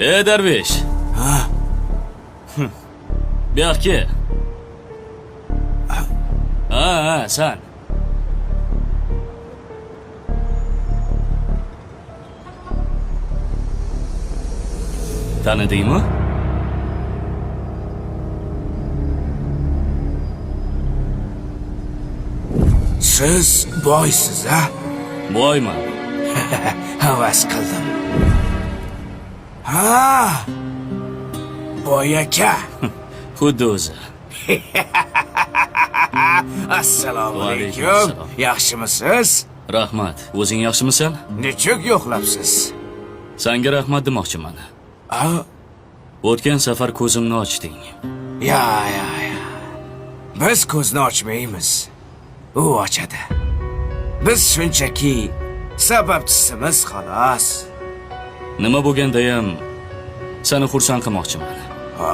Darvesh. Ha? Bu yoqqa. Ha, sen. Tanidingmi? Siz boysiz, ha? Boyman. Havas qildim. Ha! Boy aka. Xuddi o'zi. Assalomu Alaykum alaykum. assalom. Yaxshimisiz? Rahmat. O'zing yaxshimisan? Nechuk yo'qlabsiz? Senga rahmat demoqchiman. Ha? O'tgan safar ko'zimni ochding. Ya. Biz ko'zni ochmaymiz. U ochadi. Biz shunchaki sababchisimiz xolos. Nima bo'lganda ham seni xursand qilmoqchiman. Ha,